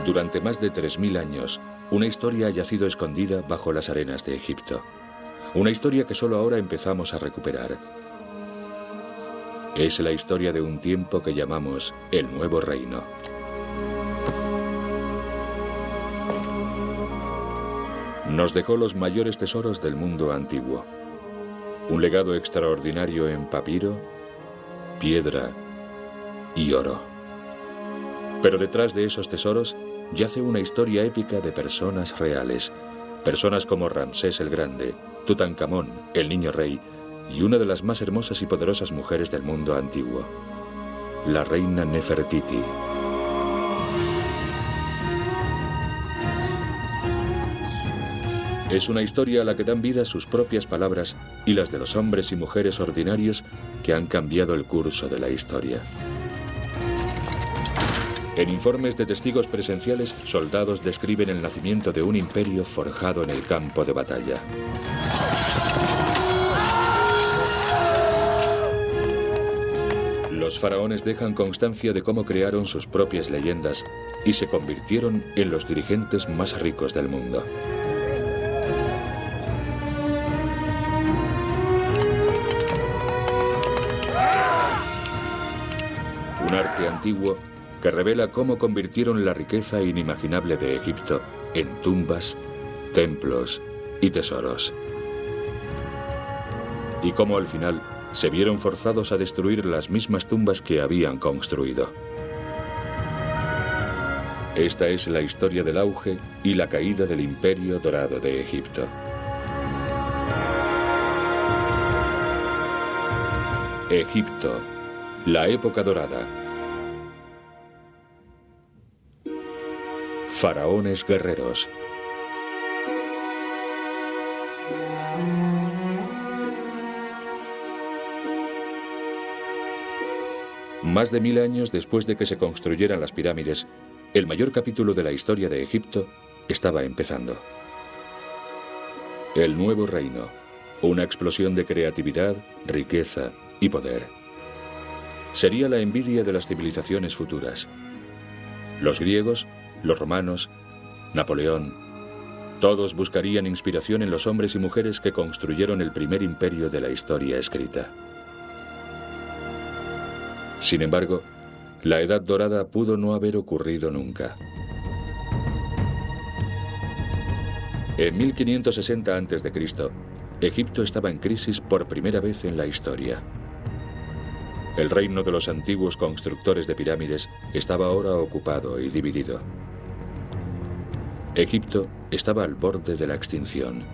Durante más de 3000 años, una historia ha yacido escondida bajo las arenas de Egipto. Una historia que solo ahora empezamos a recuperar. Es la historia de un tiempo que llamamos el Nuevo Reino. Nos dejó los mayores tesoros del mundo antiguo. Un legado extraordinario en papiro, piedra y oro. Pero detrás de esos tesoros yace una historia épica de personas reales. Personas como Ramsés el Grande, Tutankamón, el Niño Rey, y una de las más hermosas y poderosas mujeres del mundo antiguo, la reina Nefertiti. Es una historia a la que dan vida sus propias palabras y las de los hombres y mujeres ordinarios que han cambiado el curso de la historia. En informes de testigos presenciales, soldados describen el nacimiento de un imperio forjado en el campo de batalla. Los faraones dejan constancia de cómo crearon sus propias leyendas y se convirtieron en los dirigentes más ricos del mundo. Un arte antiguo que revela cómo convirtieron la riqueza inimaginable de Egipto en tumbas, templos y tesoros. Y cómo al final se vieron forzados a destruir las mismas tumbas que habían construido. Esta es la historia del auge y la caída del Imperio Dorado de Egipto. Egipto, la época dorada. Faraones guerreros. Más de 1000 años después de que se construyeran las pirámides, el mayor capítulo de la historia de Egipto estaba empezando. El Nuevo Reino, una explosión de creatividad, riqueza y poder. Sería la envidia de las civilizaciones futuras. Los griegos, los romanos, Napoleón, todos buscarían inspiración en los hombres y mujeres que construyeron el primer imperio de la historia escrita. Sin embargo, la Edad Dorada pudo no haber ocurrido nunca. En 1560 a.C., Egipto estaba en crisis por primera vez en la historia. El reino de los antiguos constructores de pirámides estaba ahora ocupado y dividido. Egipto estaba al borde de la extinción.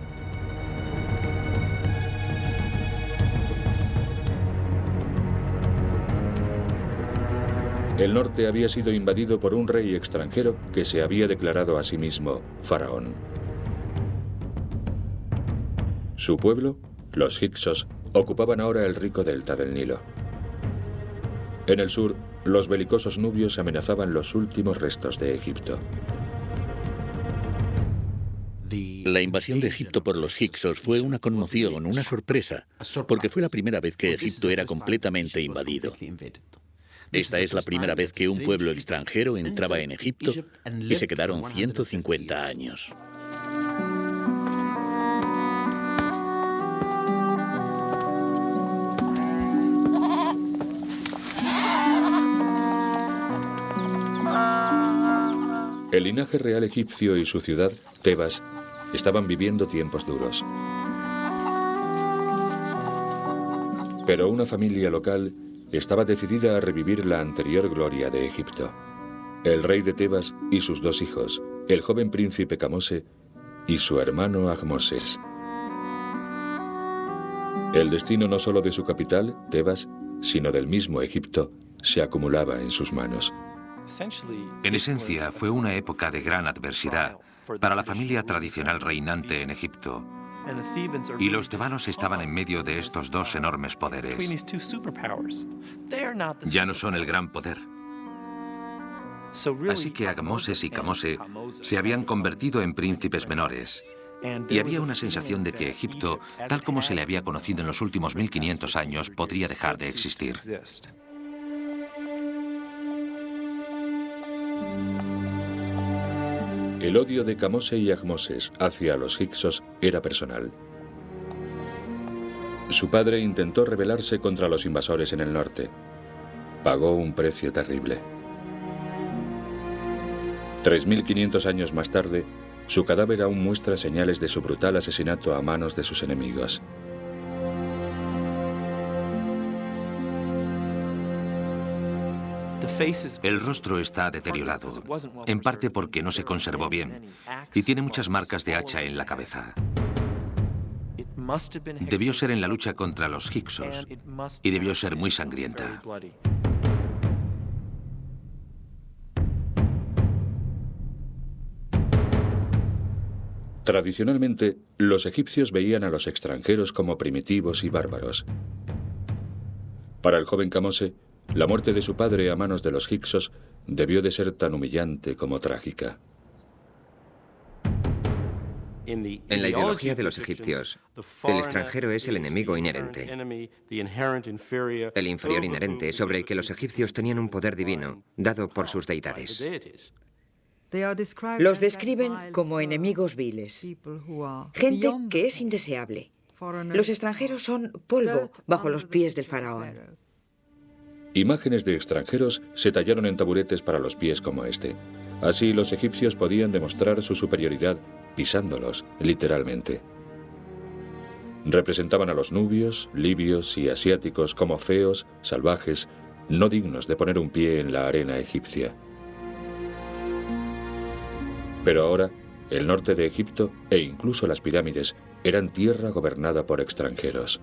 El norte había sido invadido por un rey extranjero que se había declarado a sí mismo faraón. Su pueblo, los hicsos, ocupaban ahora el rico delta del Nilo. En el sur, los belicosos nubios amenazaban los últimos restos de Egipto. La invasión de Egipto por los hicsos fue una conmoción, una sorpresa, porque fue la primera vez que Egipto era completamente invadido. Esta es la primera vez que un pueblo extranjero entraba en Egipto y se quedaron 150 años. El linaje real egipcio y su ciudad, Tebas, estaban viviendo tiempos duros. Pero una familia local estaba decidida a revivir la anterior gloria de Egipto. El rey de Tebas y sus dos hijos, el joven príncipe Kamose y su hermano Ahmoses. El destino no solo de su capital, Tebas, sino del mismo Egipto, se acumulaba en sus manos. En esencia, fue una época de gran adversidad para la familia tradicional reinante en Egipto, y los tebanos estaban en medio de estos dos enormes poderes. Ya no son el gran poder. Así que Ahmoses y Kamose se habían convertido en príncipes menores, y había una sensación de que Egipto, tal como se le había conocido en los últimos 1500 años, podría dejar de existir. El odio de Kamose y Ahmoses hacia los hicsos era personal. Su padre intentó rebelarse contra los invasores en el norte. Pagó un precio terrible. 3.500 años más tarde, su cadáver aún muestra señales de su brutal asesinato a manos de sus enemigos. El rostro está deteriorado, en parte porque no se conservó bien, y tiene muchas marcas de hacha en la cabeza. Debió ser en la lucha contra los hicsos, y debió ser muy sangrienta. Tradicionalmente, los egipcios veían a los extranjeros como primitivos y bárbaros. Para el joven Kamose, la muerte de su padre a manos de los hicsos debió de ser tan humillante como trágica. En la ideología de los egipcios, el extranjero es el enemigo inherente, el inferior inherente sobre el que los egipcios tenían un poder divino, dado por sus deidades. Los describen como enemigos viles, gente que es indeseable. Los extranjeros son polvo bajo los pies del faraón. Imágenes de extranjeros se tallaron en taburetes para los pies como este. Así los egipcios podían demostrar su superioridad pisándolos, literalmente. Representaban a los nubios, libios y asiáticos como feos, salvajes, no dignos de poner un pie en la arena egipcia. Pero ahora, el norte de Egipto e incluso las pirámides eran tierra gobernada por extranjeros.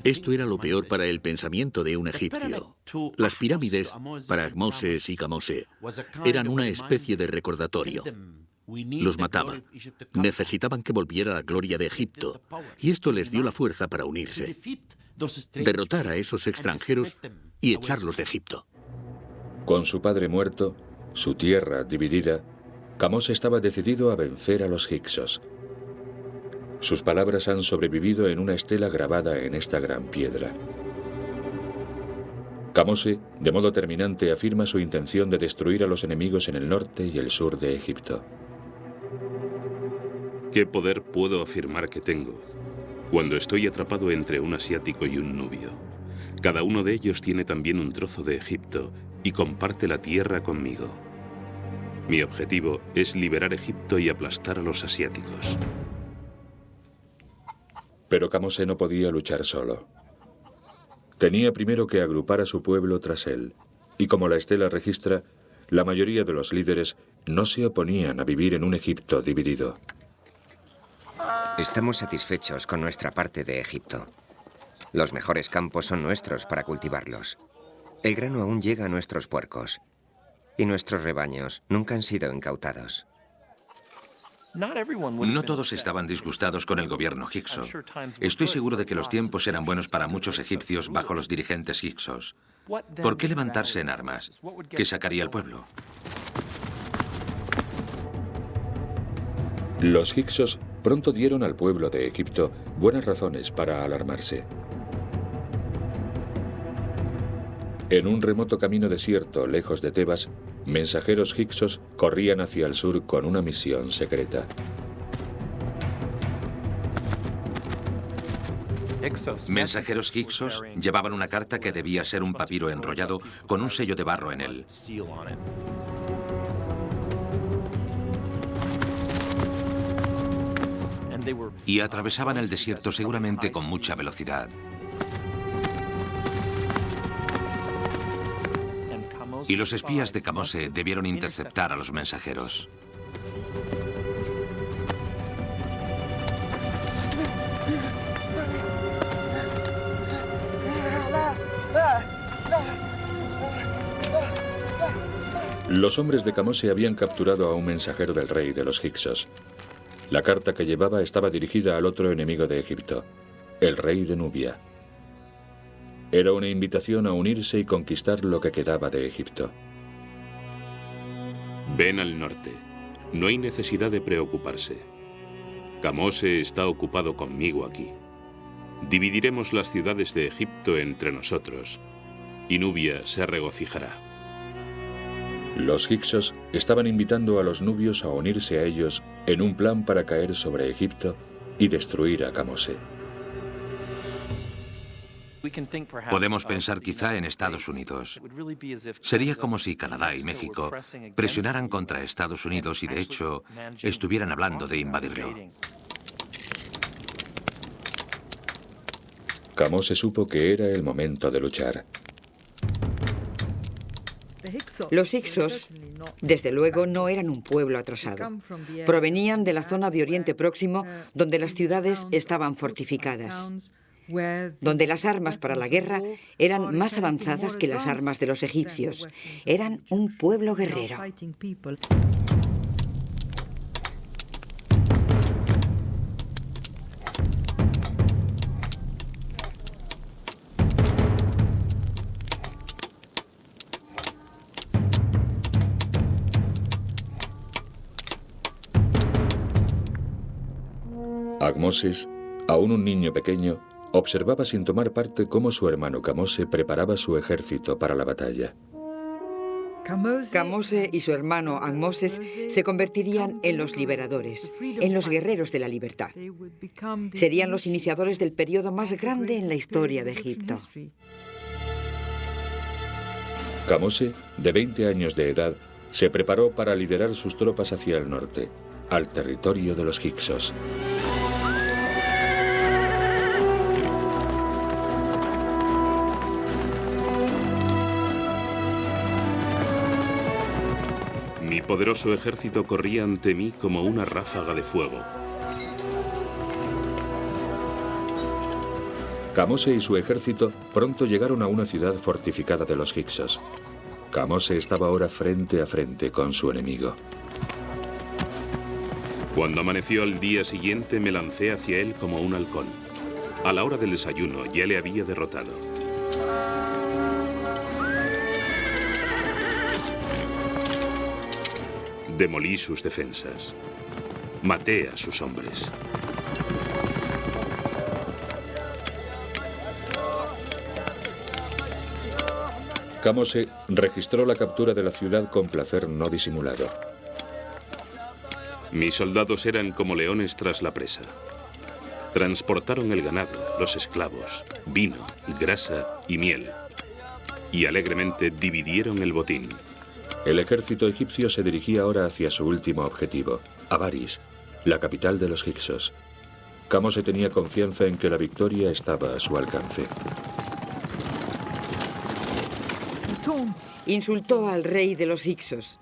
Esto era lo peor para el pensamiento de un egipcio. Las pirámides, para Ahmoses y Kamose, eran una especie de recordatorio. Los mataban. Necesitaban que volviera la gloria de Egipto, y esto les dio la fuerza para unirse, derrotar a esos extranjeros y echarlos de Egipto. Con su padre muerto, su tierra dividida, Kamose estaba decidido a vencer a los hicsos. Sus palabras han sobrevivido en una estela grabada en esta gran piedra. Kamose, de modo terminante, afirma su intención de destruir a los enemigos en el norte y el sur de Egipto. ¿Qué poder puedo afirmar que tengo cuando estoy atrapado entre un asiático y un nubio? Cada uno de ellos tiene también un trozo de Egipto y comparte la tierra conmigo. Mi objetivo es liberar Egipto y aplastar a los asiáticos. Pero Kamose no podía luchar solo. Tenía primero que agrupar a su pueblo tras él, y como la estela registra, la mayoría de los líderes no se oponían a vivir en un Egipto dividido. Estamos satisfechos con nuestra parte de Egipto. Los mejores campos son nuestros para cultivarlos. El grano aún llega a nuestros puercos, y nuestros rebaños nunca han sido incautados. No todos estaban disgustados con el gobierno hicso. Estoy seguro de que los tiempos eran buenos para muchos egipcios bajo los dirigentes hicsos. ¿Por qué levantarse en armas? ¿Qué sacaría el pueblo? Los hicsos pronto dieron al pueblo de Egipto buenas razones para alarmarse. En un remoto camino desierto, lejos de Tebas, mensajeros hicsos corrían hacia el sur con una misión secreta. Mensajeros hicsos llevaban una carta que debía ser un papiro enrollado con un sello de barro en él. Y atravesaban el desierto seguramente con mucha velocidad. Y los espías de Kamose debieron interceptar a los mensajeros. Los hombres de Kamose habían capturado a un mensajero del rey de los hicsos. La carta que llevaba estaba dirigida al otro enemigo de Egipto, el rey de Nubia. Era una invitación a unirse y conquistar lo que quedaba de Egipto. Ven al norte. No hay necesidad de preocuparse. Kamose está ocupado conmigo aquí. Dividiremos las ciudades de Egipto entre nosotros, y Nubia se regocijará. Los hicsos estaban invitando a los nubios a unirse a ellos en un plan para caer sobre Egipto y destruir a Kamose. Podemos pensar quizá en Estados Unidos. Sería como si Canadá y México presionaran contra Estados Unidos y, de hecho, estuvieran hablando de invadirlo. Kamose supo que era el momento de luchar. Los hicsos, desde luego, no eran un pueblo atrasado. Provenían de la zona de Oriente Próximo, donde las ciudades estaban fortificadas, donde las armas para la guerra eran más avanzadas que las armas de los egipcios. Eran un pueblo guerrero. Ahmoses, aún un niño pequeño, observaba sin tomar parte cómo su hermano Kamose preparaba su ejército para la batalla. Kamose y su hermano Ahmoses se convertirían en los liberadores, en los guerreros de la libertad. Serían los iniciadores del periodo más grande en la historia de Egipto. Kamose, de 20 años de edad, se preparó para liderar sus tropas hacia el norte, al territorio de los hicsos. Mi poderoso ejército corría ante mí como una ráfaga de fuego. Kamose y su ejército pronto llegaron a una ciudad fortificada de los hicsos. Kamose estaba ahora frente a frente con su enemigo. Cuando amaneció al día siguiente, me lancé hacia él como un halcón. A la hora del desayuno ya le había derrotado. Demolí sus defensas. Maté a sus hombres. Kamose registró la captura de la ciudad con placer no disimulado. Mis soldados eran como leones tras la presa. Transportaron el ganado, los esclavos, vino, grasa y miel. Y alegremente dividieron el botín. El ejército egipcio se dirigía ahora hacia su último objetivo, Avaris, la capital de los hicsos. Kamose tenía confianza en que la victoria estaba a su alcance. Insultó al rey de los hicsos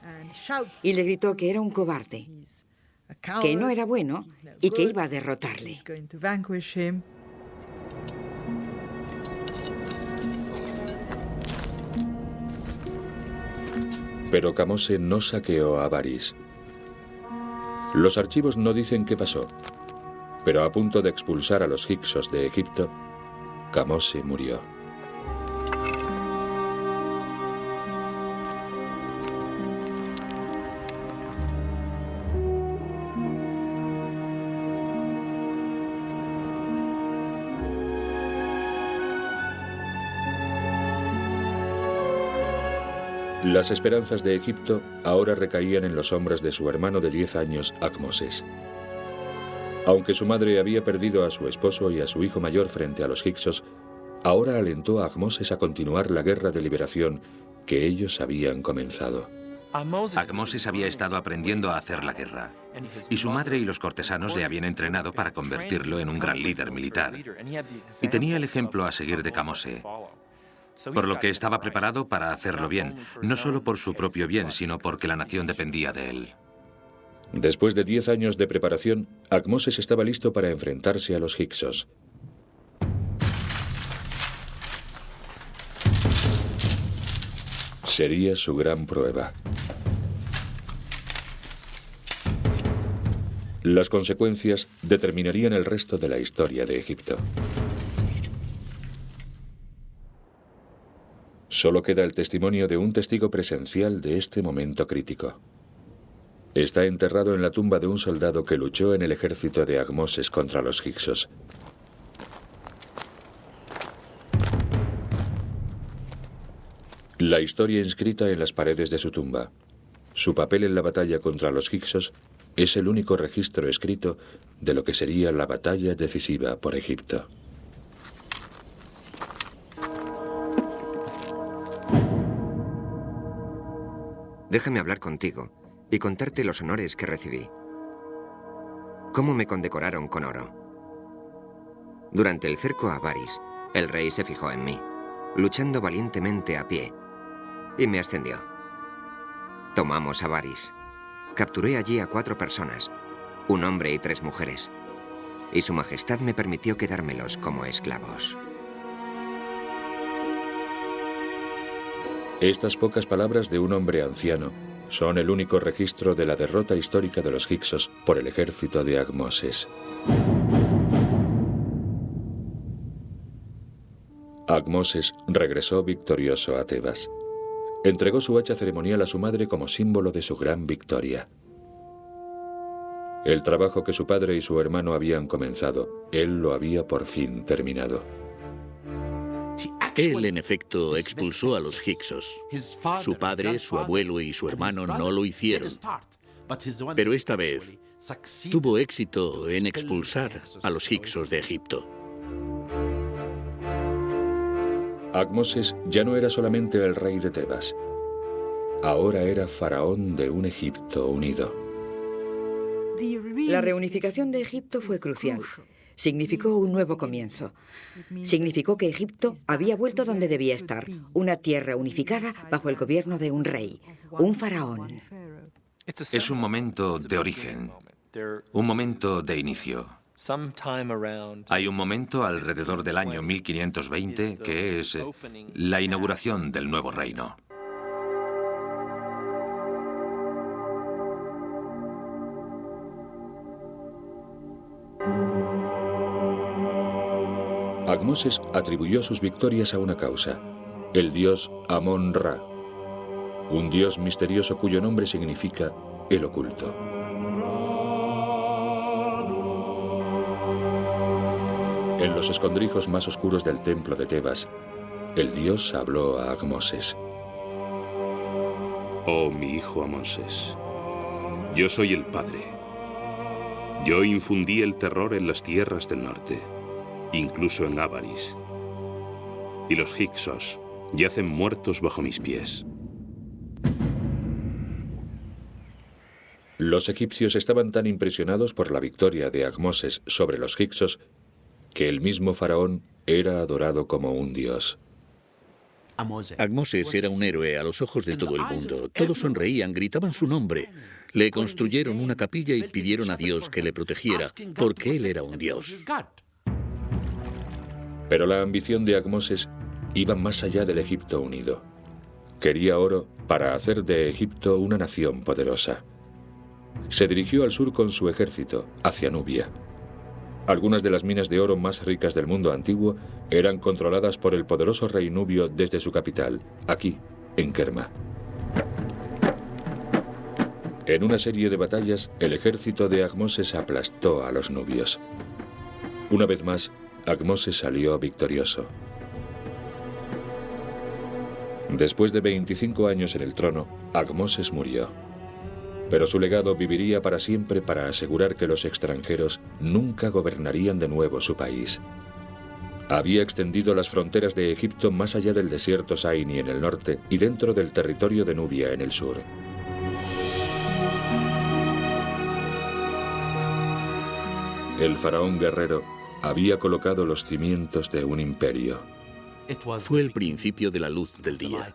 y le gritó que era un cobarde, que no era bueno y que iba a derrotarle. Pero Kamose no saqueó a Avaris. Los archivos no dicen qué pasó, pero a punto de expulsar a los hicsos de Egipto, Kamose murió. Las esperanzas de Egipto ahora recaían en los hombros de su hermano de 10 años, Ahmoses. Aunque su madre había perdido a su esposo y a su hijo mayor frente a los hicsos, ahora alentó a Ahmoses a continuar la guerra de liberación que ellos habían comenzado. Ahmoses había estado aprendiendo a hacer la guerra, y su madre y los cortesanos le habían entrenado para convertirlo en un gran líder militar. Y tenía el ejemplo a seguir de Kamose, por lo que estaba preparado para hacerlo bien, no solo por su propio bien, sino porque la nación dependía de él. Después de 10 años de preparación, Ahmoses estaba listo para enfrentarse a los hicsos. Sería su gran prueba. Las consecuencias determinarían el resto de la historia de Egipto. Solo queda el testimonio de un testigo presencial de este momento crítico. Está enterrado en la tumba de un soldado que luchó en el ejército de Ahmoses contra los hicsos. La historia inscrita en las paredes de su tumba. Su papel en la batalla contra los hicsos es el único registro escrito de lo que sería la batalla decisiva por Egipto. Déjame hablar contigo y contarte los honores que recibí. Cómo me condecoraron con oro. Durante el cerco a Baris, el rey se fijó en mí, luchando valientemente a pie, y me ascendió. Tomamos a Baris. Capturé allí a 4 personas, un hombre y 3 mujeres, y su majestad me permitió quedármelos como esclavos. Estas pocas palabras de un hombre anciano son el único registro de la derrota histórica de los hicsos por el ejército de Ahmoses. Ahmoses regresó victorioso a Tebas. Entregó su hacha ceremonial a su madre como símbolo de su gran victoria. El trabajo que su padre y su hermano habían comenzado, él lo había por fin terminado. Él, en efecto, expulsó a los hicsos. Su padre, su abuelo y su hermano no lo hicieron. Pero esta vez tuvo éxito en expulsar a los hicsos de Egipto. Ahmoses ya no era solamente el rey de Tebas. Ahora era faraón de un Egipto unido. La reunificación de Egipto fue crucial. Significó un nuevo comienzo. Significó que Egipto había vuelto donde debía estar, una tierra unificada bajo el gobierno de un rey, un faraón. Es un momento de origen, un momento de inicio. Hay un momento alrededor del año 1520 que es la inauguración del nuevo reino. Ahmoses atribuyó sus victorias a una causa, el dios Amón-Ra, un dios misterioso cuyo nombre significa el oculto. En los escondrijos más oscuros del templo de Tebas, el dios habló a Ahmoses. Oh, mi hijo Ahmoses, yo soy el Padre. Yo infundí el terror en las tierras del norte, incluso en Avaris. Y los hicsos yacen muertos bajo mis pies. Los egipcios estaban tan impresionados por la victoria de Ahmoses sobre los hicsos que el mismo faraón era adorado como un dios. Ahmoses era un héroe a los ojos de todo el mundo. Todos sonreían, gritaban su nombre. Le construyeron una capilla y pidieron a Dios que le protegiera, porque él era un dios. Pero la ambición de Ahmoses iba más allá del Egipto unido. Quería oro para hacer de Egipto una nación poderosa. Se dirigió al sur con su ejército, hacia Nubia. Algunas de las minas de oro más ricas del mundo antiguo eran controladas por el poderoso rey nubio desde su capital, aquí, en Kerma. En una serie de batallas, el ejército de Ahmoses aplastó a los nubios. Una vez más, Ahmoses salió victorioso. Después de 25 años en el trono, Ahmoses murió. Pero su legado viviría para siempre para asegurar que los extranjeros nunca gobernarían de nuevo su país. Había extendido las fronteras de Egipto más allá del desierto Saini en el norte y dentro del territorio de Nubia en el sur. El faraón guerrero había colocado los cimientos de un imperio. Fue el principio de la luz del día.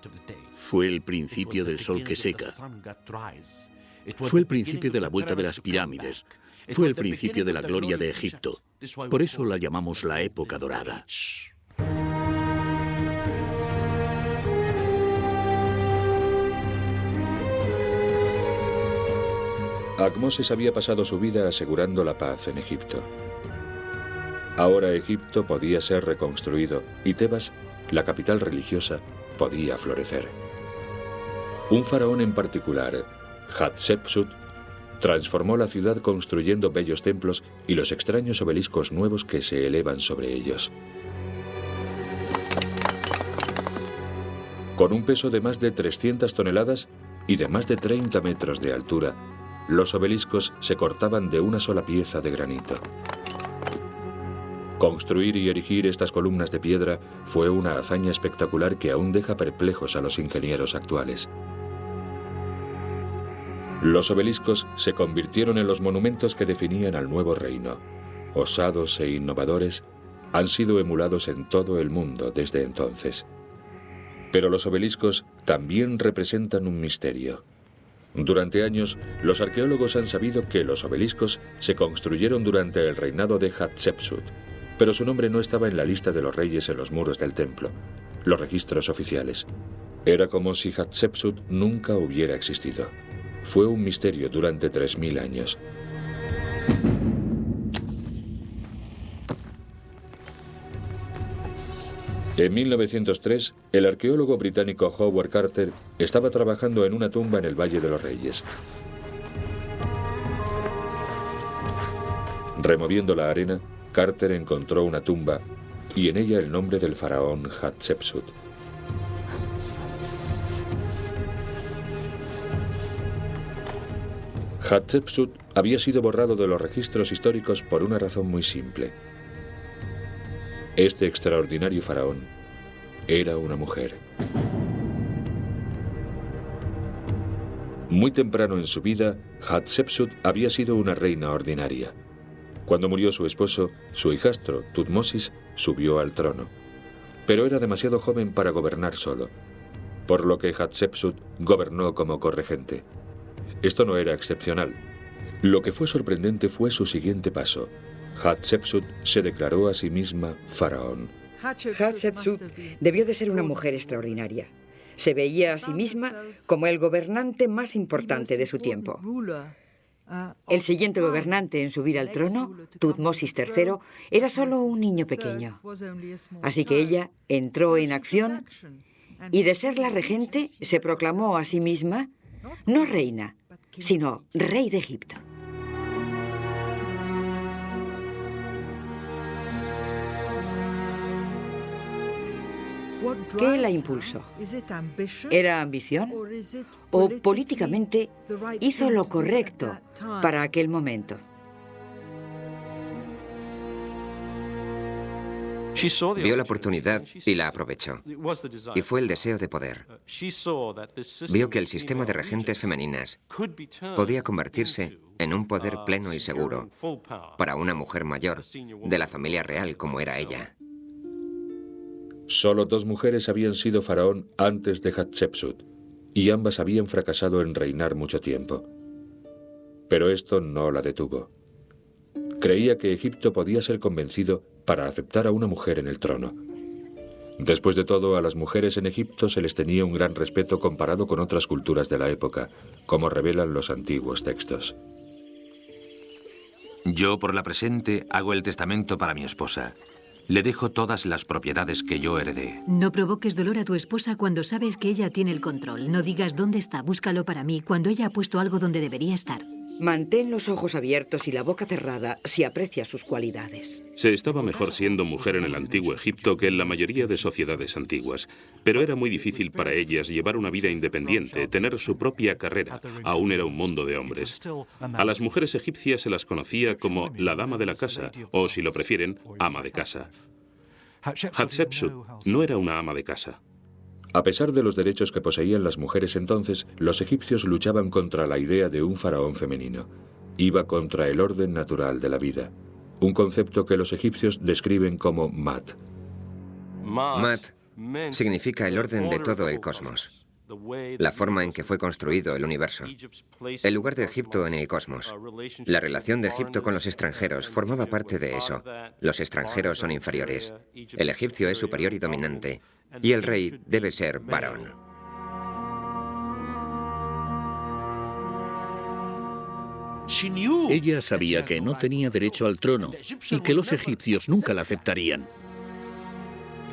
Fue el principio del sol que seca. Fue el principio de la vuelta de las pirámides. Fue el principio de la gloria de Egipto. Por eso la llamamos la época dorada. Ahmoses había pasado su vida asegurando la paz en Egipto. Ahora Egipto podía ser reconstruido y Tebas, la capital religiosa, podía florecer. Un faraón en particular, Hatshepsut, transformó la ciudad construyendo bellos templos y los extraños obeliscos nuevos que se elevan sobre ellos. Con un peso de más de 300 toneladas, y de más de 30 metros de altura, los obeliscos se cortaban de una sola pieza de granito. Construir y erigir estas columnas de piedra fue una hazaña espectacular que aún deja perplejos a los ingenieros actuales. Los obeliscos se convirtieron en los monumentos que definían al nuevo reino. Osados e innovadores, han sido emulados en todo el mundo desde entonces. Pero los obeliscos también representan un misterio. Durante años, los arqueólogos han sabido que los obeliscos se construyeron durante el reinado de Hatshepsut, pero su nombre no estaba en la lista de los reyes en los muros del templo, los registros oficiales. Era como si Hatshepsut nunca hubiera existido. Fue un misterio durante 3000 años. En 1903, el arqueólogo británico Howard Carter estaba trabajando en una tumba en el Valle de los Reyes. Removiendo la arena, Carter encontró una tumba y en ella el nombre del faraón Hatshepsut. Hatshepsut había sido borrado de los registros históricos por una razón muy simple. Este extraordinario faraón era una mujer. Muy temprano en su vida, Hatshepsut había sido una reina ordinaria. Cuando murió su esposo, su hijastro, Tutmosis, subió al trono. Pero era demasiado joven para gobernar solo, por lo que Hatshepsut gobernó como corregente. Esto no era excepcional. Lo que fue sorprendente fue su siguiente paso. Hatshepsut se declaró a sí misma faraón. Hatshepsut debió de ser una mujer extraordinaria. Se veía a sí misma como el gobernante más importante de su tiempo. El siguiente gobernante en subir al trono, Tutmosis III, era solo un niño pequeño. Así que ella entró en acción y de ser la regente se proclamó a sí misma no reina, sino rey de Egipto. ¿Qué la impulsó? ¿Era ambición? ¿O políticamente hizo lo correcto para aquel momento? Vio la oportunidad y la aprovechó. Y fue el deseo de poder. Vio que el sistema de regentes femeninas podía convertirse en un poder pleno y seguro para una mujer mayor de la familia real como era ella. Solo 2 mujeres habían sido faraón antes de Hatshepsut, y ambas habían fracasado en reinar mucho tiempo. Pero esto no la detuvo. Creía que Egipto podía ser convencido para aceptar a una mujer en el trono. Después de todo, a las mujeres en Egipto se les tenía un gran respeto comparado con otras culturas de la época, como revelan los antiguos textos. Yo, por la presente, hago el testamento para mi esposa. Le dejo todas las propiedades que yo heredé. No provoques dolor a tu esposa cuando sabes que ella tiene el control. No digas dónde está, búscalo para mí, cuando ella ha puesto algo donde debería estar. Mantén los ojos abiertos y la boca cerrada si aprecias sus cualidades. Se estaba mejor siendo mujer en el antiguo Egipto que en la mayoría de sociedades antiguas, pero era muy difícil para ellas llevar una vida independiente, tener su propia carrera. Aún era un mundo de hombres. A las mujeres egipcias se las conocía como la dama de la casa, o si lo prefieren, ama de casa. Hatshepsut no era una ama de casa. A pesar de los derechos que poseían las mujeres entonces, los egipcios luchaban contra la idea de un faraón femenino. Iba contra el orden natural de la vida, un concepto que los egipcios describen como Mat. Mat significa el orden de todo el cosmos, la forma en que fue construido el universo, el lugar de Egipto en el cosmos. La relación de Egipto con los extranjeros formaba parte de eso. Los extranjeros son inferiores. El egipcio es superior y dominante. Y el rey debe ser varón. Ella sabía que no tenía derecho al trono y que los egipcios nunca la aceptarían.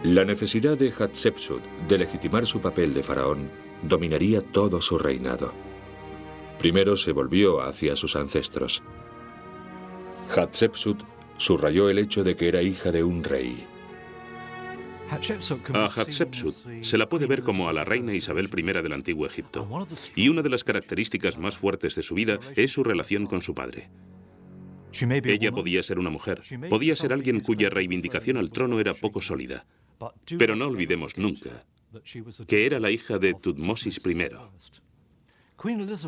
La necesidad de Hatshepsut de legitimar su papel de faraón dominaría todo su reinado. Primero se volvió hacia sus ancestros. Hatshepsut subrayó el hecho de que era hija de un rey. A Hatshepsut se la puede ver como a la reina Isabel I del Antiguo Egipto, y una de las características más fuertes de su vida es su relación con su padre. Ella podía ser una mujer, podía ser alguien cuya reivindicación al trono era poco sólida, pero no olvidemos nunca que era la hija de Tutmosis I.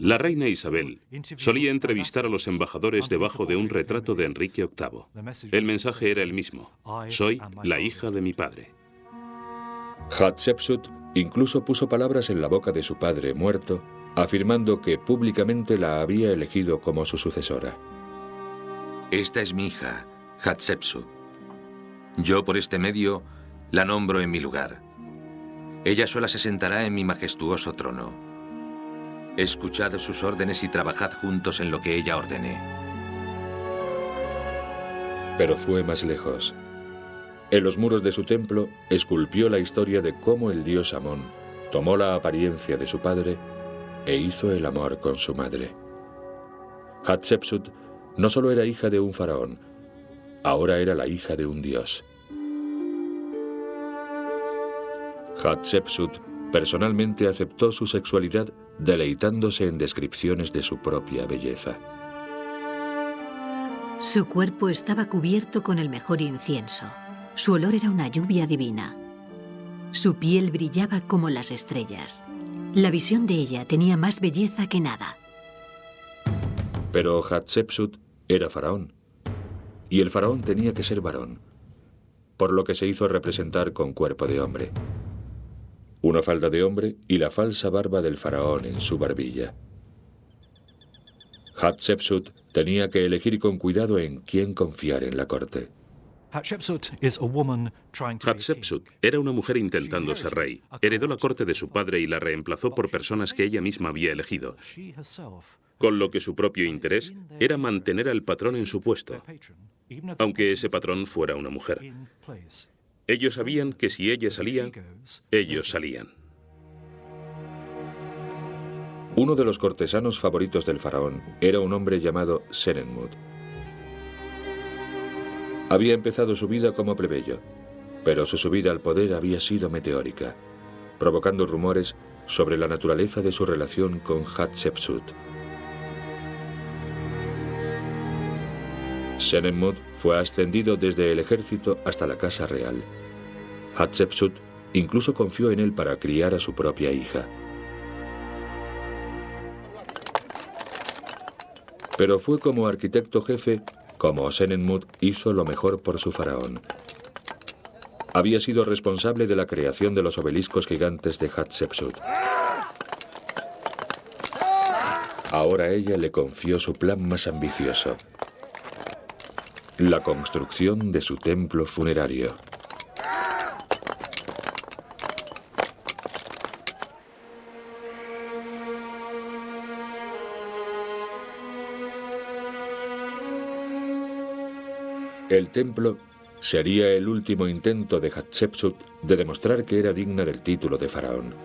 La reina Isabel solía entrevistar a los embajadores debajo de un retrato de Enrique VIII. El mensaje era el mismo: soy la hija de mi padre. Hatshepsut incluso puso palabras en la boca de su padre muerto, afirmando que públicamente la había elegido como su sucesora. Esta es mi hija, Hatshepsut. Yo por este medio la nombro en mi lugar. Ella sola se sentará en mi majestuoso trono. Escuchad sus órdenes y trabajad juntos en lo que ella ordene. Pero fue más lejos. En los muros de su templo esculpió la historia de cómo el dios Amón tomó la apariencia de su padre e hizo el amor con su madre. Hatshepsut no solo era hija de un faraón, ahora era la hija de un dios. Hatshepsut personalmente aceptó su sexualidad deleitándose en descripciones de su propia belleza. Su cuerpo estaba cubierto con el mejor incienso. Su olor era una lluvia divina. Su piel brillaba como las estrellas. La visión de ella tenía más belleza que nada. Pero Hatshepsut era faraón, y el faraón tenía que ser varón, por lo que se hizo representar con cuerpo de hombre. Una falda de hombre y la falsa barba del faraón en su barbilla. Hatshepsut tenía que elegir con cuidado en quién confiar en la corte. Hatshepsut era una mujer intentando ser rey. Heredó la corte de su padre y la reemplazó por personas que ella misma había elegido, con lo que su propio interés era mantener al patrón en su puesto, aunque ese patrón fuera una mujer. Ellos sabían que si ella salía, ellos salían. Uno de los cortesanos favoritos del faraón era un hombre llamado Senenmut. Había empezado su vida como plebeyo, pero su subida al poder había sido meteórica, provocando rumores sobre la naturaleza de su relación con Hatshepsut. Senenmut fue ascendido desde el ejército hasta la casa real. Hatshepsut incluso confió en él para criar a su propia hija. Pero fue como arquitecto jefe como Senenmut hizo lo mejor por su faraón. Había sido responsable de la creación de los obeliscos gigantes de Hatshepsut. Ahora ella le confió su plan más ambicioso: la construcción de su templo funerario. El templo sería el último intento de Hatshepsut de demostrar que era digna del título de faraón.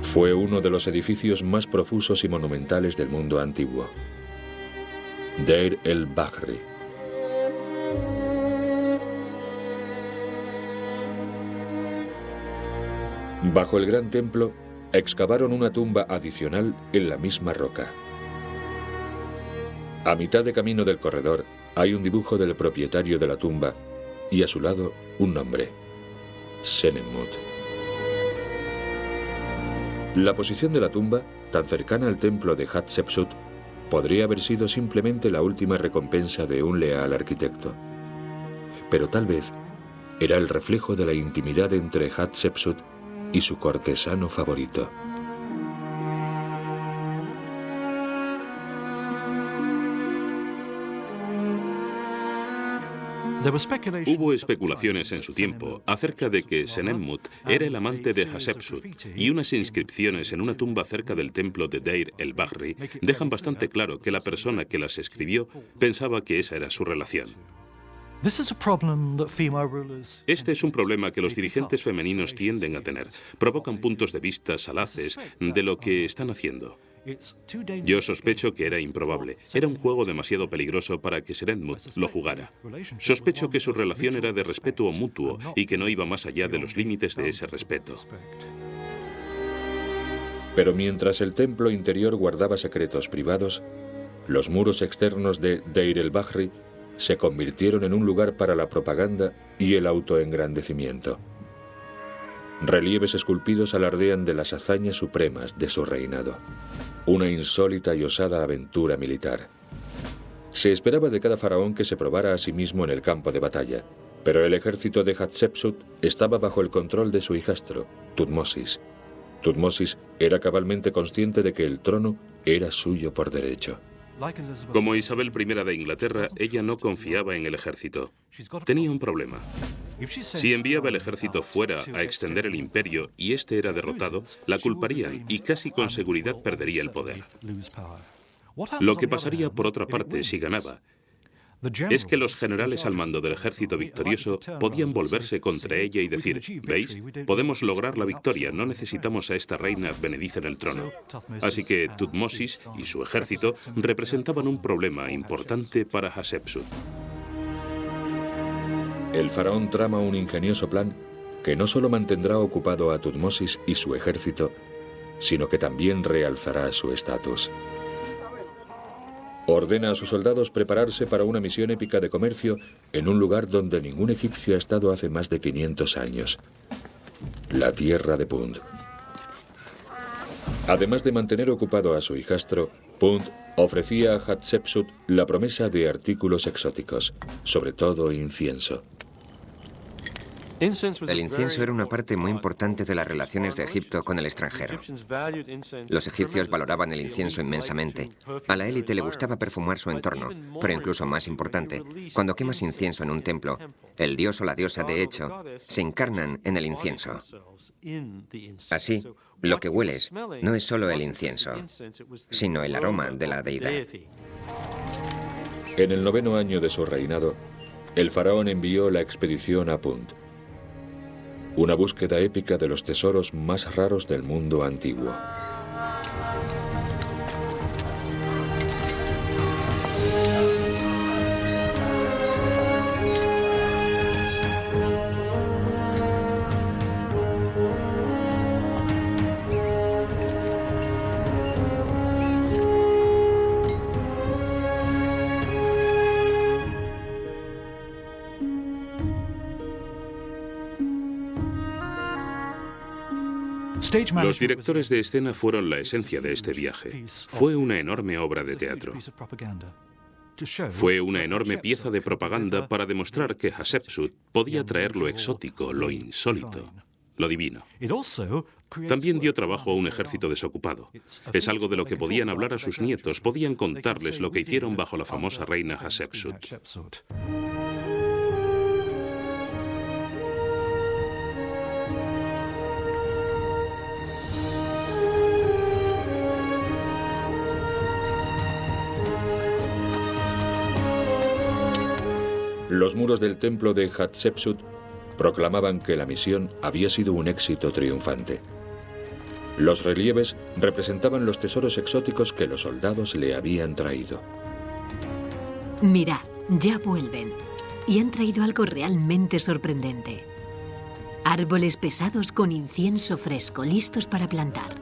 Fue uno de los edificios más profusos y monumentales del mundo antiguo. Deir el-Bahri. Bajo el gran templo, excavaron una tumba adicional en la misma roca. A mitad de camino del corredor hay un dibujo del propietario de la tumba y a su lado un nombre: Senenmut. La posición de la tumba, tan cercana al templo de Hatshepsut, podría haber sido simplemente la última recompensa de un leal arquitecto. Pero tal vez era el reflejo de la intimidad entre Hatshepsut y su cortesano favorito. Hubo especulaciones en su tiempo acerca de que Senenmut era el amante de Hatshepsut, y unas inscripciones en una tumba cerca del templo de Deir el-Bahri dejan bastante claro que la persona que las escribió pensaba que esa era su relación. Este es un problema que los dirigentes femeninos tienden a tener. Provocan puntos de vista salaces de lo que están haciendo. Yo sospecho que era improbable. Era un juego demasiado peligroso para que Serenmut lo jugara. Sospecho que su relación era de respeto mutuo y que no iba más allá de los límites de ese respeto. Pero mientras el templo interior guardaba secretos privados, los muros externos de Deir el-Bahri se convirtieron en un lugar para la propaganda y el autoengrandecimiento. Relieves esculpidos alardean de las hazañas supremas de su reinado. Una insólita y osada aventura militar. Se esperaba de cada faraón que se probara a sí mismo en el campo de batalla, pero el ejército de Hatshepsut estaba bajo el control de su hijastro, Tutmosis. Tutmosis era cabalmente consciente de que el trono era suyo por derecho. Como Isabel I de Inglaterra, ella no confiaba en el ejército. Tenía un problema. Si enviaba el ejército fuera a extender el imperio y este era derrotado, la culparían y casi con seguridad perdería el poder. Lo que pasaría por otra parte si ganaba es que los generales al mando del ejército victorioso podían volverse contra ella y decir: ¿veis? Podemos lograr la victoria, no necesitamos a esta reina advenediza en el trono. Así que Tutmosis y su ejército representaban un problema importante para Hatshepsut. El faraón trama un ingenioso plan que no solo mantendrá ocupado a Tutmosis y su ejército, sino que también realzará su estatus. Ordena a sus soldados prepararse para una misión épica de comercio en un lugar donde ningún egipcio ha estado hace más de 500 años. La tierra de Punt. Además de mantener ocupado a su hijastro, Punt ofrecía a Hatshepsut la promesa de artículos exóticos, sobre todo incienso. El incienso era una parte muy importante de las relaciones de Egipto con el extranjero. Los egipcios valoraban el incienso inmensamente. A la élite le gustaba perfumar su entorno, pero incluso más importante, cuando quemas incienso en un templo, el dios o la diosa, de hecho, se encarnan en el incienso. Así, lo que hueles no es solo el incienso, sino el aroma de la deidad. En el 9º año de su reinado, el faraón envió la expedición a Punt. Una búsqueda épica de los tesoros más raros del mundo antiguo. Los directores de escena fueron la esencia de este viaje. Fue una enorme obra de teatro. Fue una enorme pieza de propaganda para demostrar que Hatshepsut podía traer lo exótico, lo insólito, lo divino. También dio trabajo a un ejército desocupado. Es algo de lo que podían hablar a sus nietos, podían contarles lo que hicieron bajo la famosa reina Hatshepsut. Los muros del templo de Hatshepsut proclamaban que la misión había sido un éxito triunfante. Los relieves representaban los tesoros exóticos que los soldados le habían traído. Mirad, ya vuelven. Y han traído algo realmente sorprendente. Árboles pesados con incienso fresco, listos para plantar.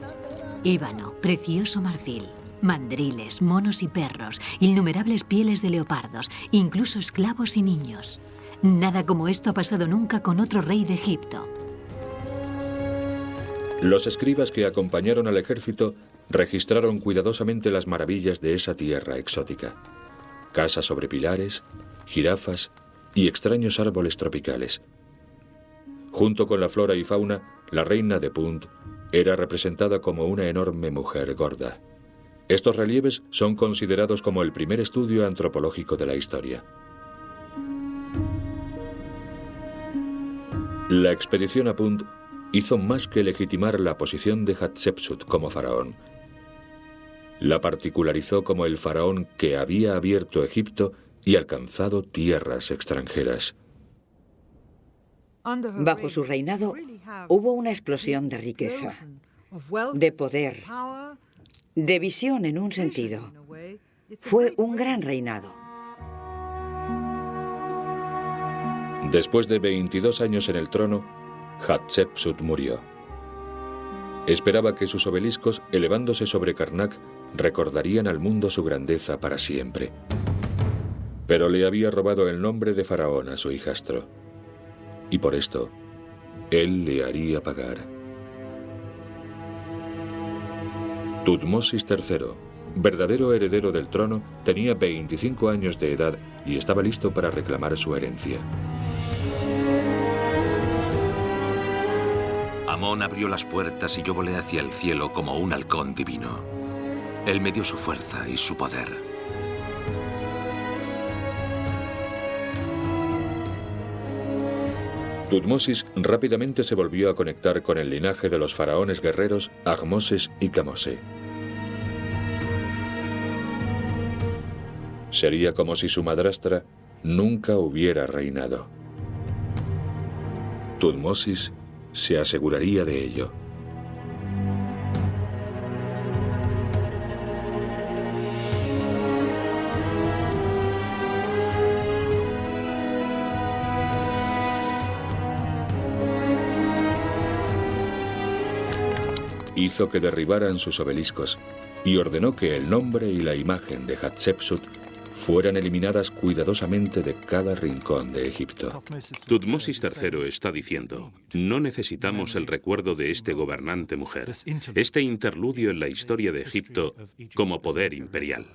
Ébano, precioso marfil. Mandriles, monos y perros, innumerables pieles de leopardos, incluso esclavos y niños. Nada como esto ha pasado nunca con otro rey de Egipto. Los escribas que acompañaron al ejército registraron cuidadosamente las maravillas de esa tierra exótica. Casas sobre pilares, jirafas y extraños árboles tropicales. Junto con la flora y fauna, la reina de Punt era representada como una enorme mujer gorda. Estos relieves son considerados como el primer estudio antropológico de la historia. La expedición a Punt hizo más que legitimar la posición de Hatshepsut como faraón. La particularizó como el faraón que había abierto Egipto y alcanzado tierras extranjeras. Bajo su reinado hubo una explosión de riqueza, de poder, de visión en un sentido. Fue un gran reinado. Después de 22 años en el trono, Hatshepsut murió. Esperaba que sus obeliscos, elevándose sobre Karnak, recordarían al mundo su grandeza para siempre. Pero le había robado el nombre de faraón a su hijastro. Y por esto, él le haría pagar. Tutmosis III, verdadero heredero del trono, tenía 25 años de edad y estaba listo para reclamar su herencia. Amón abrió las puertas y yo volé hacia el cielo como un halcón divino. Él me dio su fuerza y su poder. Tutmosis rápidamente se volvió a conectar con el linaje de los faraones guerreros Ahmoses y Kamose. Sería como si su madrastra nunca hubiera reinado. Tutmosis se aseguraría de ello. Hizo que derribaran sus obeliscos y ordenó que el nombre y la imagen de Hatshepsut fueran eliminadas cuidadosamente de cada rincón de Egipto. Tutmosis III está diciendo: no necesitamos el recuerdo de este gobernante mujer, este interludio en la historia de Egipto como poder imperial.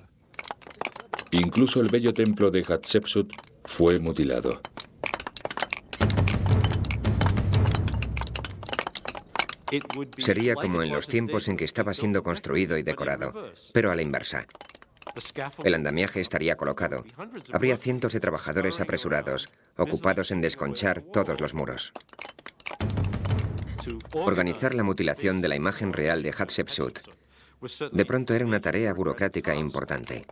Incluso el bello templo de Hatshepsut fue mutilado. Sería como en los tiempos en que estaba siendo construido y decorado, pero a la inversa. El andamiaje estaría colocado. Habría cientos de trabajadores apresurados, ocupados en desconchar todos los muros. Organizar la mutilación de la imagen real de Hatshepsut de pronto era una tarea burocrática importante.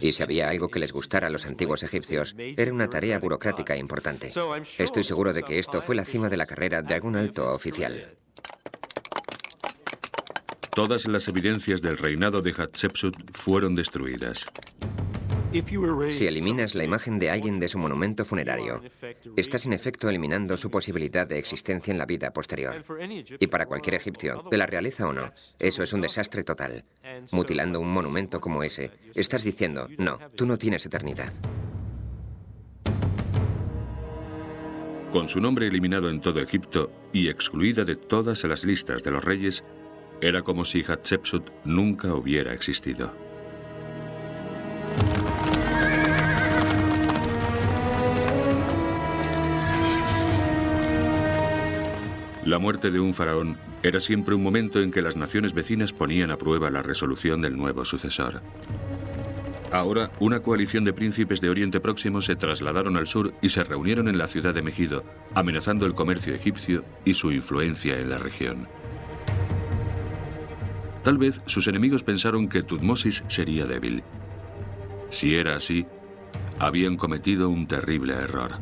Y si había algo que les gustara a los antiguos egipcios, era una tarea burocrática importante. Estoy seguro de que esto fue la cima de la carrera de algún alto oficial. Todas las evidencias del reinado de Hatshepsut fueron destruidas. Si eliminas la imagen de alguien de su monumento funerario, estás en efecto eliminando su posibilidad de existencia en la vida posterior. Y para cualquier egipcio, de la realeza o no, eso es un desastre total. Mutilando un monumento como ese, estás diciendo: no, tú no tienes eternidad. Con su nombre eliminado en todo Egipto y excluida de todas las listas de los reyes, era como si Hatshepsut nunca hubiera existido. La muerte de un faraón era siempre un momento en que las naciones vecinas ponían a prueba la resolución del nuevo sucesor. Ahora, una coalición de príncipes de Oriente Próximo se trasladaron al sur y se reunieron en la ciudad de Megido, amenazando el comercio egipcio y su influencia en la región. Tal vez sus enemigos pensaron que Tutmosis sería débil. Si era así, habían cometido un terrible error.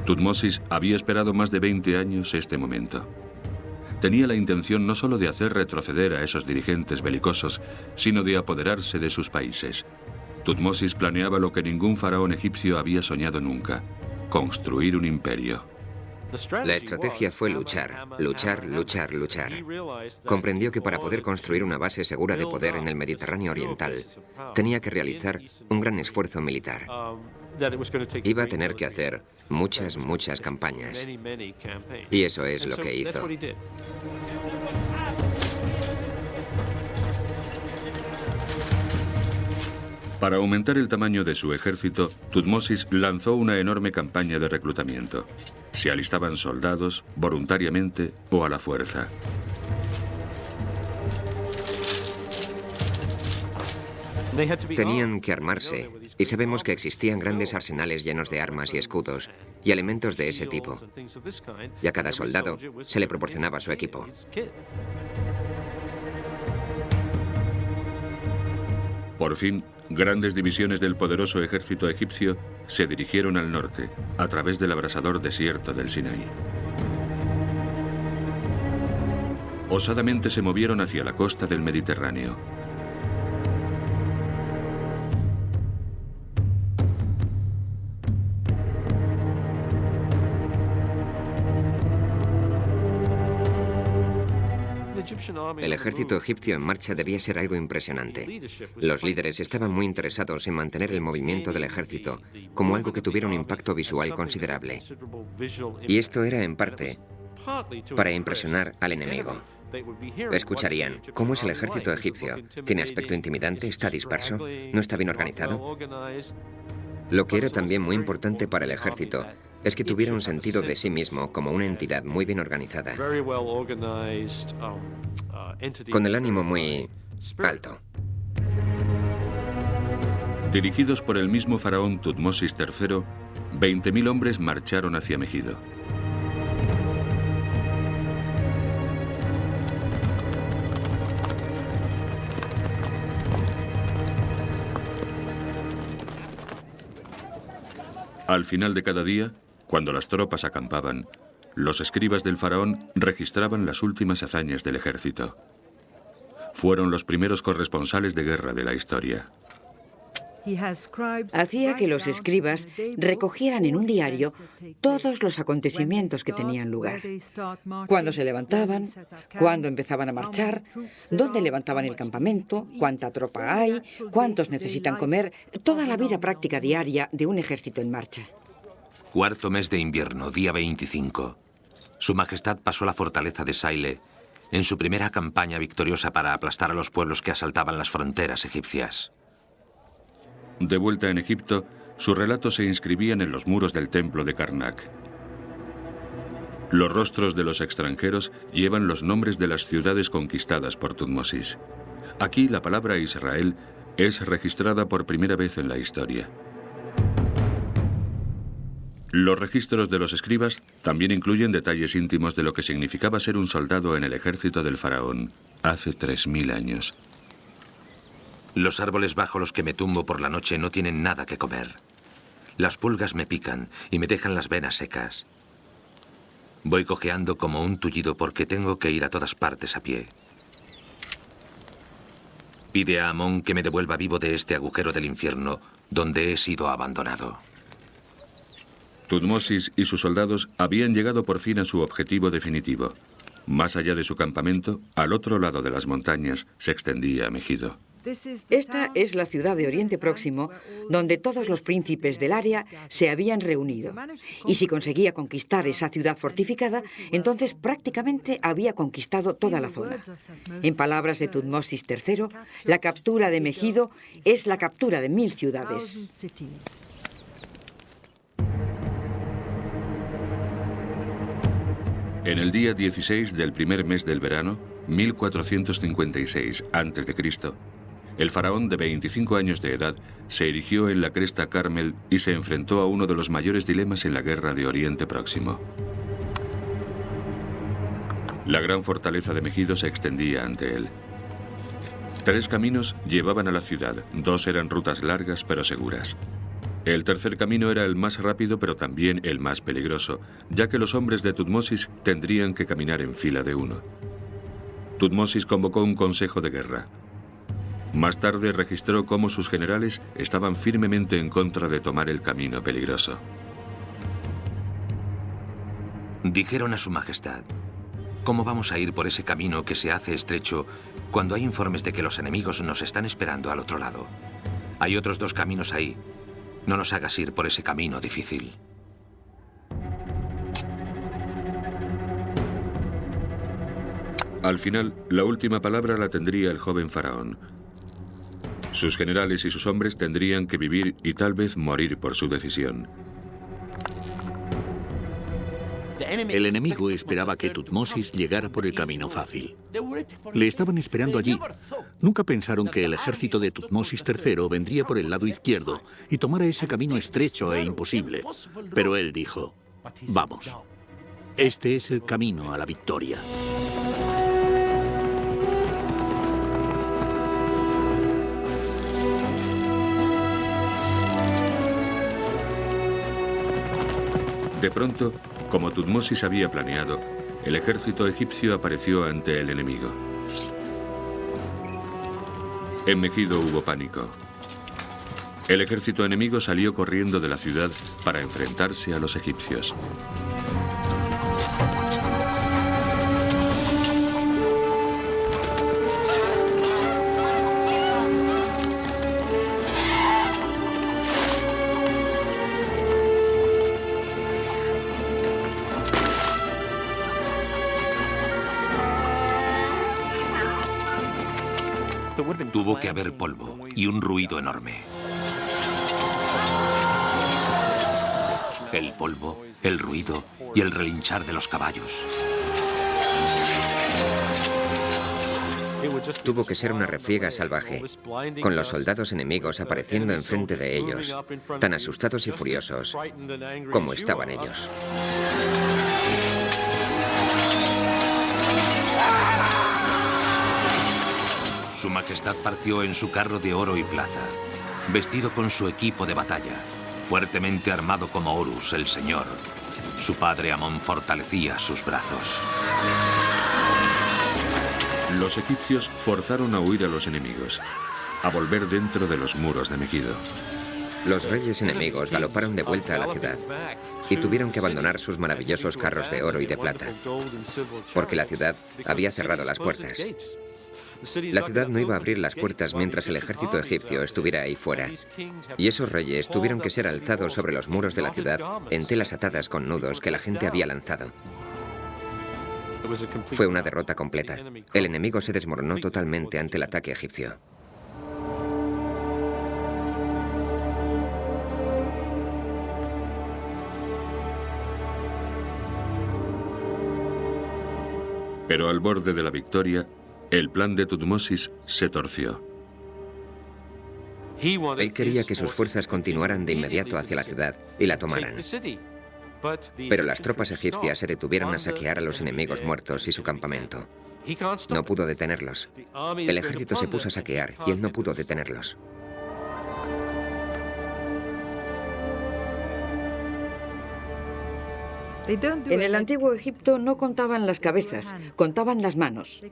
Tutmosis había esperado más de 20 años este momento. Tenía la intención no solo de hacer retroceder a esos dirigentes belicosos, sino de apoderarse de sus países. Tutmosis planeaba lo que ningún faraón egipcio había soñado nunca: construir un imperio. La estrategia fue luchar, luchar, luchar, luchar. Comprendió que para poder construir una base segura de poder en el Mediterráneo Oriental, tenía que realizar un gran esfuerzo militar. Iba a tener que hacer muchas campañas. Y eso es lo que hizo. Para aumentar el tamaño de su ejército, Tutmosis lanzó una enorme campaña de reclutamiento. Se alistaban soldados, voluntariamente o a la fuerza. Tenían que armarse, y sabemos que existían grandes arsenales llenos de armas y escudos, y elementos de ese tipo. Y a cada soldado se le proporcionaba su equipo. Por fin, grandes divisiones del poderoso ejército egipcio se dirigieron al norte, a través del abrasador desierto del Sinaí. osadamente se movieron hacia la costa del Mediterráneo. El ejército egipcio en marcha debía ser algo impresionante. Los líderes estaban muy interesados en mantener el movimiento del ejército como algo que tuviera un impacto visual considerable. Y esto era, en parte, para impresionar al enemigo. Escucharían, ¿cómo es el ejército egipcio? ¿Tiene aspecto intimidante? ¿Está disperso? ¿No está bien organizado? Lo que era también muy importante para el ejército es que tuviera un sentido de sí mismo como una entidad muy bien organizada, con el ánimo muy alto. Dirigidos por el mismo faraón Tutmosis III, 20.000 hombres marcharon hacia Megido. Al final de cada día, cuando las tropas acampaban, los escribas del faraón registraban las últimas hazañas del ejército. Fueron los primeros corresponsales de guerra de la historia. Hacía que los escribas recogieran en un diario todos los acontecimientos que tenían lugar. Cuándo se levantaban, cuándo empezaban a marchar, dónde levantaban el campamento, cuánta tropa hay, cuántos necesitan comer, toda la vida práctica diaria de un ejército en marcha. Cuarto mes de invierno, día 25. Su Majestad pasó la fortaleza de Saile en su primera campaña victoriosa para aplastar a los pueblos que asaltaban las fronteras egipcias. De vuelta en Egipto, sus relatos se inscribían en los muros del templo de Karnak. Los rostros de los extranjeros llevan los nombres de las ciudades conquistadas por Tutmosis. Aquí la palabra Israel es registrada por primera vez en la historia. Los registros de los escribas también incluyen detalles íntimos de lo que significaba ser un soldado en el ejército del faraón hace 3000 años. Los árboles bajo los que me tumbo por la noche no tienen nada que comer. Las pulgas me pican y me dejan las venas secas. Voy cojeando como un tullido porque tengo que ir a todas partes a pie. Pide a Amón que me devuelva vivo de este agujero del infierno donde he sido abandonado. Tutmosis y sus soldados habían llegado por fin a su objetivo definitivo. Más allá de su campamento, al otro lado de las montañas, se extendía Megido. Esta es la ciudad de Oriente Próximo donde todos los príncipes del área se habían reunido. Y si conseguía conquistar esa ciudad fortificada, entonces prácticamente había conquistado toda la zona. En palabras de Tutmosis III, la captura de Megido es la captura de 1000 ciudades. En el día 16 del primer mes del verano, 1456 a.C., el faraón de 25 años de edad se erigió en la cresta Carmel y se enfrentó a uno de los mayores dilemas en la guerra de Oriente Próximo. La gran fortaleza de Megido se extendía ante él. 3 caminos llevaban a la ciudad, 2 eran rutas largas pero seguras. El tercer camino era el más rápido pero también el más peligroso, ya que los hombres de Tutmosis tendrían que caminar en fila de 1. Tutmosis convocó un consejo de guerra. Más tarde registró cómo sus generales estaban firmemente en contra de tomar el camino peligroso. Dijeron a su majestad, ¿cómo vamos a ir por ese camino que se hace estrecho cuando hay informes de que los enemigos nos están esperando al otro lado? Hay otros 2 caminos ahí. No nos hagas ir por ese camino difícil. Al final, la última palabra la tendría el joven faraón. Sus generales y sus hombres tendrían que vivir y tal vez morir por su decisión. El enemigo esperaba que Tutmosis llegara por el camino fácil. Le estaban esperando allí. Nunca pensaron que el ejército de Tutmosis III vendría por el lado izquierdo y tomara ese camino estrecho e imposible. Pero él dijo, vamos, este es el camino a la victoria. De pronto, como Tutmosis había planeado, el ejército egipcio apareció ante el enemigo. En Megido hubo pánico. El ejército enemigo salió corriendo de la ciudad para enfrentarse a los egipcios. Tuvo que haber polvo y un ruido enorme. El polvo, el ruido y el relinchar de los caballos. Tuvo que ser una refriega salvaje, con los soldados enemigos apareciendo enfrente de ellos, tan asustados y furiosos como estaban ellos. Su Majestad partió en su carro de oro y plata, vestido con su equipo de batalla, fuertemente armado como Horus, el Señor. Su padre Amón fortalecía sus brazos. Los egipcios forzaron a huir a los enemigos, a volver dentro de los muros de Megido. Los reyes enemigos galoparon de vuelta a la ciudad y tuvieron que abandonar sus maravillosos carros de oro y de plata, porque la ciudad había cerrado las puertas. La ciudad no iba a abrir las puertas mientras el ejército egipcio estuviera ahí fuera. Y esos reyes tuvieron que ser alzados sobre los muros de la ciudad en telas atadas con nudos que la gente había lanzado. Fue una derrota completa. El enemigo se desmoronó totalmente ante el ataque egipcio. Pero al borde de la victoria, el plan de Tutmosis se torció. Él quería que sus fuerzas continuaran de inmediato hacia la ciudad y la tomaran. Pero las tropas egipcias se detuvieron a saquear a los enemigos muertos y su campamento. No pudo detenerlos. El ejército se puso a saquear y él no pudo detenerlos. En el antiguo Egipto no contaban las cabezas, contaban las manos.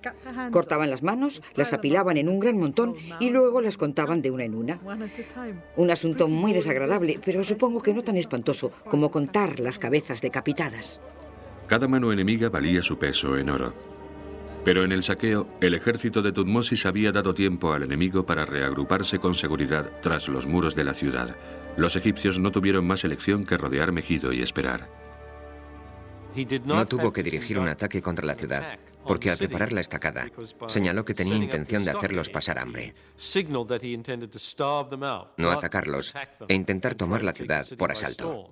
Cortaban las manos, las apilaban en un gran montón y luego las contaban de una en una. Un asunto muy desagradable, pero supongo que no tan espantoso como contar las cabezas decapitadas. Cada mano enemiga valía su peso en oro. Pero en el saqueo, el ejército de Tutmosis había dado tiempo al enemigo para reagruparse con seguridad tras los muros de la ciudad. Los egipcios no tuvieron más elección que rodear Megido y esperar. No tuvo que dirigir un ataque contra la ciudad, porque al preparar la estacada, señaló que tenía intención de hacerlos pasar hambre. No atacarlos e intentar tomar la ciudad por asalto.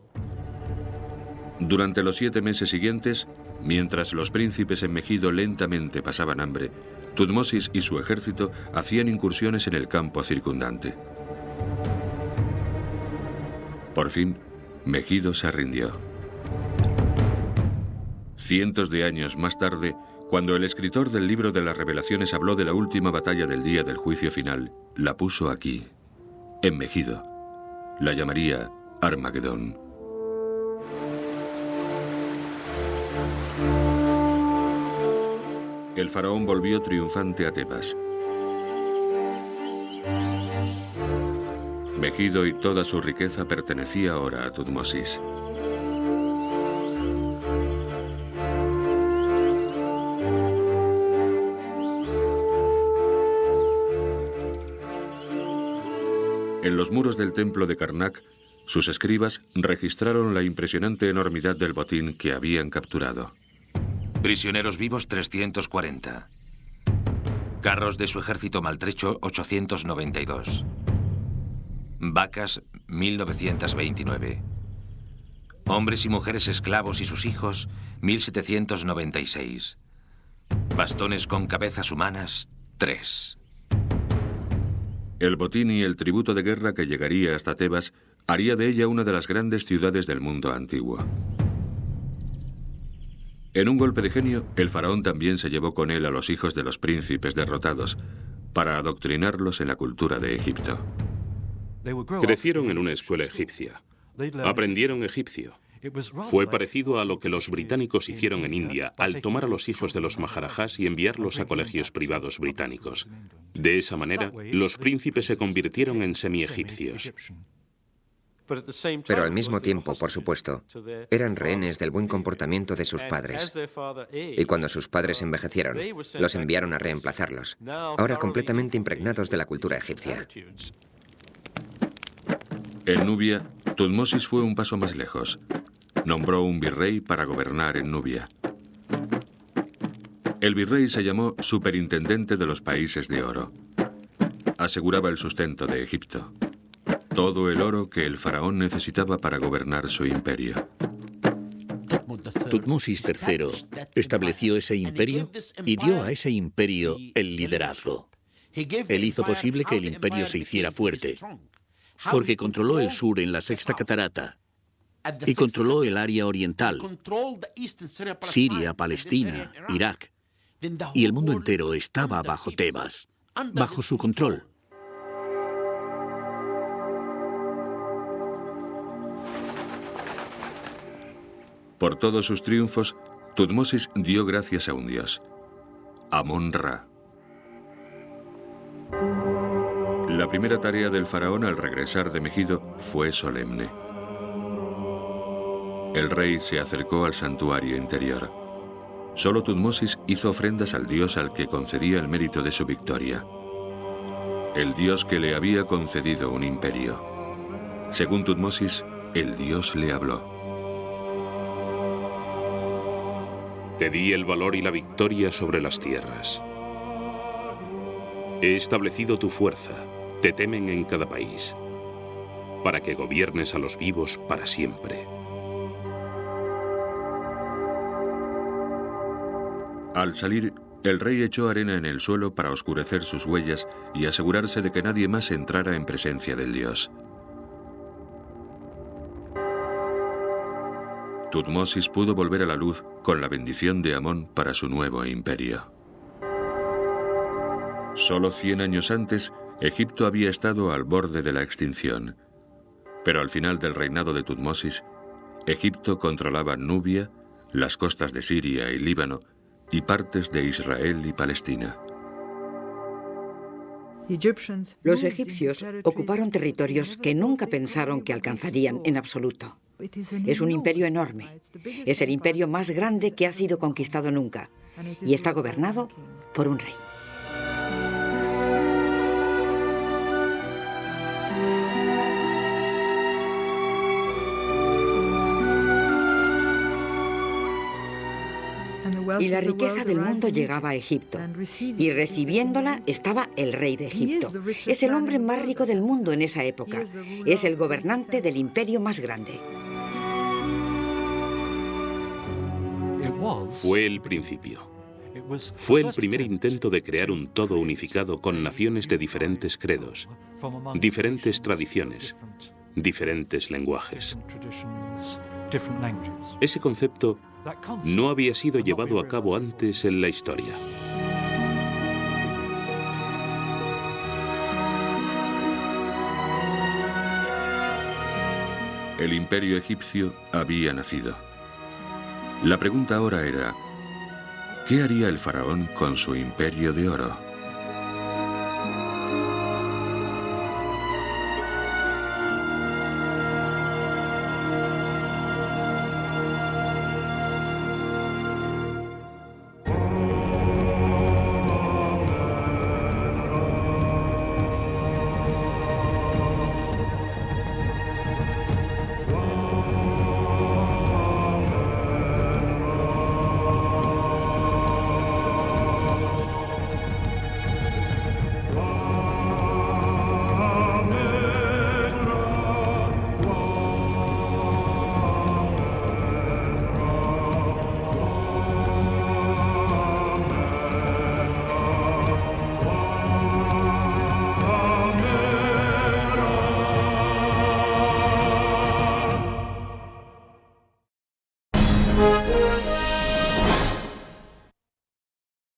Durante los 7 meses siguientes, mientras los príncipes en Megido lentamente pasaban hambre, Tutmosis y su ejército hacían incursiones en el campo circundante. Por fin, Megido se rindió. Cientos de años más tarde, cuando el escritor del libro de las Revelaciones habló de la última batalla del día del juicio final, la puso aquí, en Megido. La llamaría Armagedón. El faraón volvió triunfante a Tebas. Megido y toda su riqueza pertenecía ahora a Tutmosis. En los muros del templo de Karnak, sus escribas registraron la impresionante enormidad del botín que habían capturado. Prisioneros vivos 340. Carros de su ejército maltrecho 892. Vacas 1929. Hombres y mujeres esclavos y sus hijos 1796. Bastones con cabezas humanas 3. El botín y el tributo de guerra que llegaría hasta Tebas haría de ella una de las grandes ciudades del mundo antiguo. En un golpe de genio, el faraón también se llevó con él a los hijos de los príncipes derrotados para adoctrinarlos en la cultura de Egipto. Crecieron en una escuela egipcia. Aprendieron egipcio. Fue parecido a lo que los británicos hicieron en India al tomar a los hijos de los maharajas y enviarlos a colegios privados británicos. De esa manera, los príncipes se convirtieron en semi-egipcios. Pero al mismo tiempo, por supuesto, eran rehenes del buen comportamiento de sus padres. Y cuando sus padres envejecieron, los enviaron a reemplazarlos, ahora completamente impregnados de la cultura egipcia. En Nubia, Tutmosis fue un paso más lejos. Nombró un virrey para gobernar en Nubia. El virrey se llamó Superintendente de los Países de Oro. Aseguraba el sustento de Egipto. Todo el oro que el faraón necesitaba para gobernar su imperio. Tutmosis III estableció ese imperio y dio a ese imperio el liderazgo. Él hizo posible que el imperio se hiciera fuerte, porque controló el sur en la Sexta Catarata y controló el área oriental, Siria, Palestina, Irak, y el mundo entero estaba bajo Tebas, bajo su control. Por todos sus triunfos, Tutmosis dio gracias a un dios, Amón-Ra. La primera tarea del faraón al regresar de Megido fue solemne. El rey se acercó al santuario interior. Solo Tutmosis hizo ofrendas al dios al que concedía el mérito de su victoria. El dios que le había concedido un imperio. Según Tutmosis, el dios le habló. Te di el valor y la victoria sobre las tierras. He establecido tu fuerza, te temen en cada país, para que gobiernes a los vivos para siempre. Al salir, el rey echó arena en el suelo para oscurecer sus huellas y asegurarse de que nadie más entrara en presencia del dios. Tutmosis pudo volver a la luz con la bendición de Amón para su nuevo imperio. Solo 100 años antes, Egipto había estado al borde de la extinción. Pero al final del reinado de Tutmosis, Egipto controlaba Nubia, las costas de Siria y Líbano, y partes de Israel y Palestina. Los egipcios ocuparon territorios que nunca pensaron que alcanzarían en absoluto. Es un imperio enorme. Es el imperio más grande que ha sido conquistado nunca. Y está gobernado por un rey. Y la riqueza del mundo llegaba a Egipto. Y recibiéndola estaba el rey de Egipto. Es el hombre más rico del mundo en esa época. Es el gobernante del imperio más grande. Fue el principio. Fue el primer intento de crear un todo unificado con naciones de diferentes credos, diferentes tradiciones, diferentes lenguajes. Ese concepto no había sido llevado a cabo antes en la historia. El imperio egipcio había nacido. La pregunta ahora era, ¿qué haría el faraón con su imperio de oro?